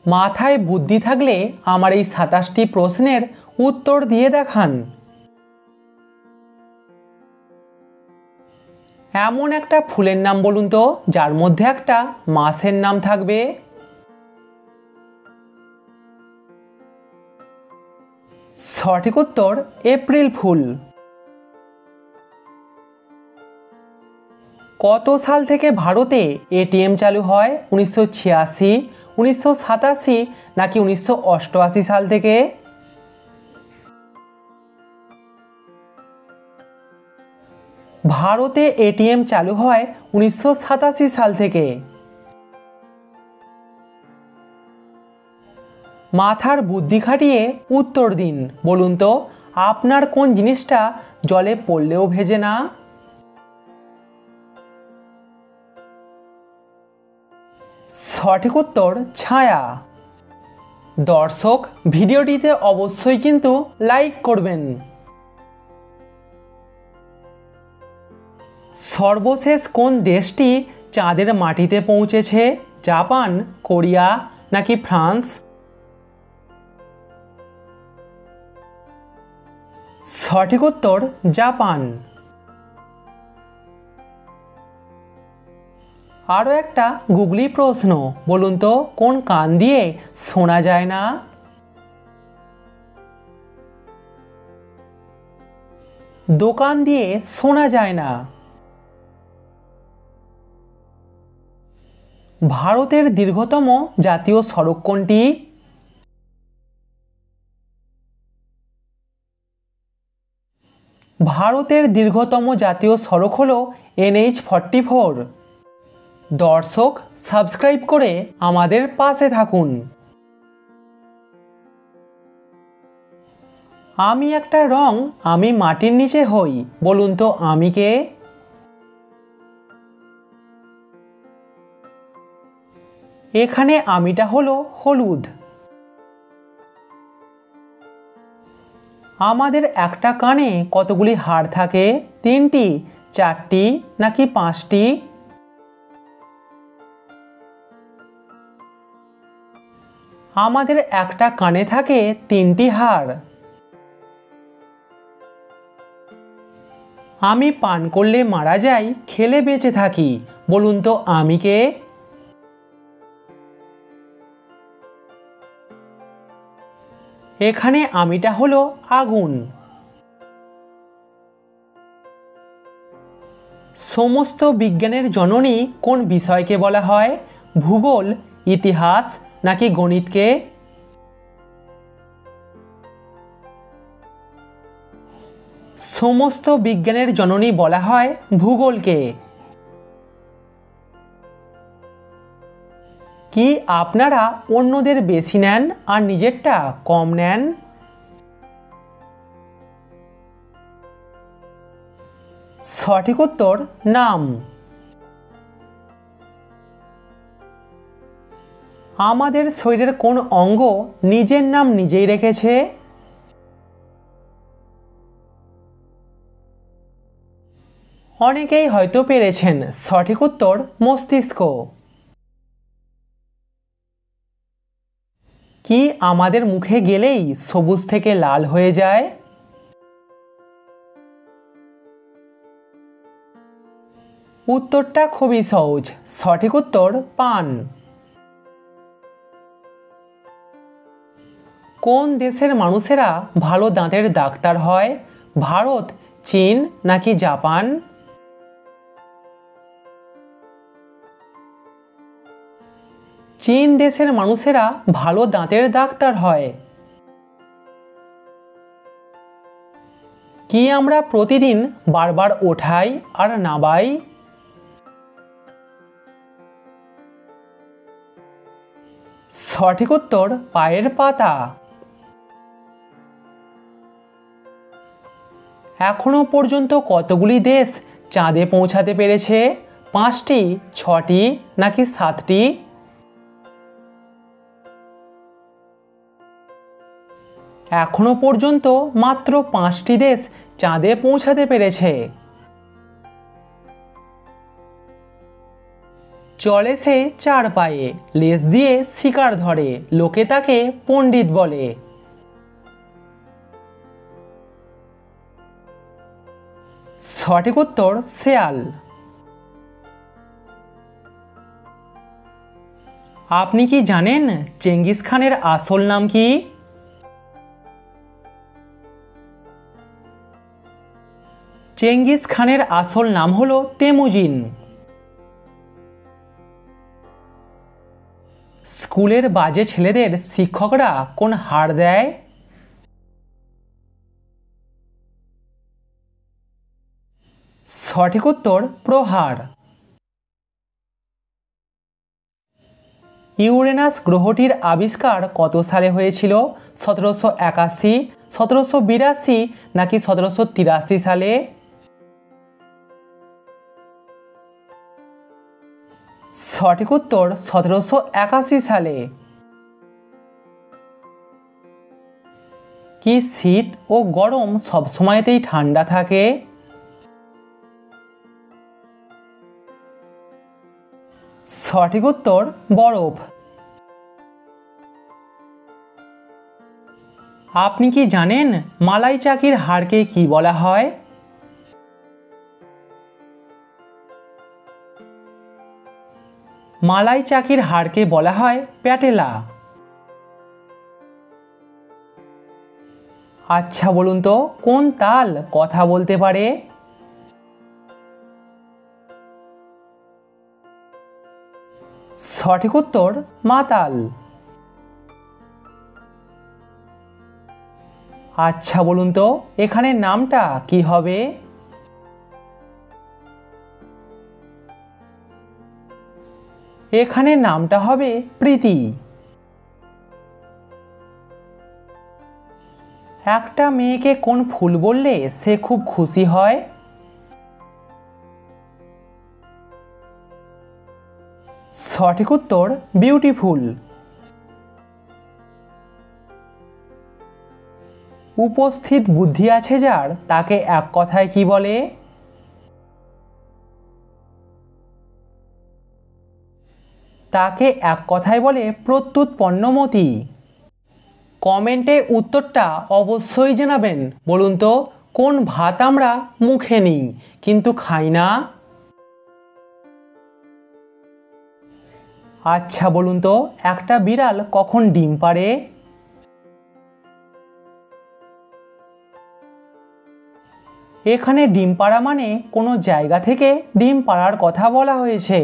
মাথায় বুদ্ধি থাকলে আমার এই ২৭টি প্রশ্নের উত্তর দিয়ে দেখান। এমন একটা ফুলের নাম বলুন তো যার মধ্যে একটা মাসের নাম থাকবে। সঠিক উত্তর এপ্রিল ফুল। কত সাল থেকে ভারতে এটিএম চালু হয়? ১৯৮৬, ১৯৮৭ নাকি ১৯৮৮ সাল থেকে? ভারতে এটিএম চালু হয় ১৯৮৭ সাল থেকে। মাথার বুদ্ধি খাটিয়ে উত্তর দিন। বলুন তো আপনার কোন জিনিসটা জলে পড়লেও ভেজে না? সঠিক উত্তর ছায়া। দর্শক, ভিডিওটিতে অবশ্যই কিন্তু লাইক করবেন। সর্বশেষ কোন দেশটি চাঁদের মাটিতে পৌঁছেছে? জাপান, কোরিয়া নাকি ফ্রান্স? সঠিক উত্তর জাপান। আরও একটা গুগলি প্রশ্ন, বলুন তো কোন কান দিয়ে শোনা যায় না? দোকান দিয়ে শোনা যায় না। ভারতের দীর্ঘতম জাতীয় সড়ক কোনটি? ভারতের দীর্ঘতম জাতীয় সড়ক হল NH-44। দর্শক, সাবস্ক্রাইব করে আমাদের পাশে থাকুন। আমি একটা রং, আমি মাটির নিচে হই। বলুন তো আমি কে? এখানে আমিটা হলো হলুদ। আমাদের একটা কানে কতগুলি হাড় থাকে? ৩টি, ৪টি নাকি ৫টি? আমাদের একটা কানে থাকে ৩টি হাড়। আমি পান করলে মারা যাই, খেলে বেঁচে থাকি। বলুন তো আমি কে? এখানে আমিটা হলো আগুন। সমস্ত বিজ্ঞানের জননী কোন বিষয়কে বলা হয়? ভূগোল, ইতিহাস নাকি গণিতকে? সমস্ত বিজ্ঞানের জননী বলা হয় ভূগোলকে। কি আপনারা অন্যদের বেশি নেন আর নিজেরটা কম নেন? সঠিক উত্তর নাম। আমাদের শরীরের কোন অঙ্গ নিজের নাম নিজেই রেখেছে? অনেকেই হয়তো পেরেছেন। সঠিক উত্তর মস্তিষ্ক। কি আমাদের মুখে গেলেই সবুজ থেকে লাল হয়ে যায়? উত্তরটা খুবই সহজ। সঠিক উত্তর পান। কোন দেশের মানুষেরা ভালো দাঁতের ডাক্তার হয়? ভারত, চীন নাকি জাপান? চীন দেশের মানুষেরা ভালো দাঁতের ডাক্তার হয়। কি আমরা প্রতিদিন বারবার ওঠাই আর নামাই? সঠিক উত্তর পায়ের পাতা। এখনো পর্যন্ত কতগুলি দেশ চাঁদে পৌঁছাতে পেরেছে? 5টি, 6টি নাকি 7টি? এখনো পর্যন্ত মাত্র 5টি দেশ চাঁদে পৌঁছাতে পেরেছে। চলে সে চার পায়ে, লেজ দিয়ে শিকার ধরে, লোকে তাকে পণ্ডিত বলে। সঠিক উত্তর শেয়াল। আপনি কি জানেন চেঙ্গিস খানের আসল নাম কি? চেঙ্গিস খানের আসল নাম হলো তেমুজিন। স্কুলের বাজে ছেলেদের শিক্ষকরা কোন হার দেয়? সঠিক উত্তর প্রহার। ইউরেনাস গ্রহটির আবিষ্কার কত সালে হয়েছিল? 1781, 1782 নাকি 1783 সালে? সঠিক উত্তর 1781 সালে। কি শীত ও গরম সবসময়তেই ঠান্ডা থাকে? সঠিক উত্তর বরফ। আপনি কি জানেন মালাই চাকির হাড়কে কি বলা হয়? মালাই চাকির হাড়কে বলা হয় প্যাটেলা। আচ্ছা বলুন তো, কোন তাল কথা বলতে পারে? সঠিক উত্তর মাতাল। আচ্ছা বলুন তো, এখানে নামটা কি হবে? এখানে নামটা হবে প্রীতি। একটা মেয়েকে কোন ফুল বললে সে খুব খুশি হয়? সঠিক উত্তর বিউটিফুল। উপস্থিত বুদ্ধি আছে যার, তাকে এক কথায় কি বলে? তাকে এক কথায় বলে প্রত্যুৎপন্নমতি। কমেন্টে উত্তরটা অবশ্যই জানাবেন। বলুন তো, কোন ভাত আমরা মুখে নিই কিন্তু খাই না? আচ্ছা বলুন তো, একটা বিড়াল কখন ডিম পাড়ে? এখানে ডিম পাড়া মানে কোনো জায়গা থেকে ডিম পাড়ার কথা বলা হয়েছে।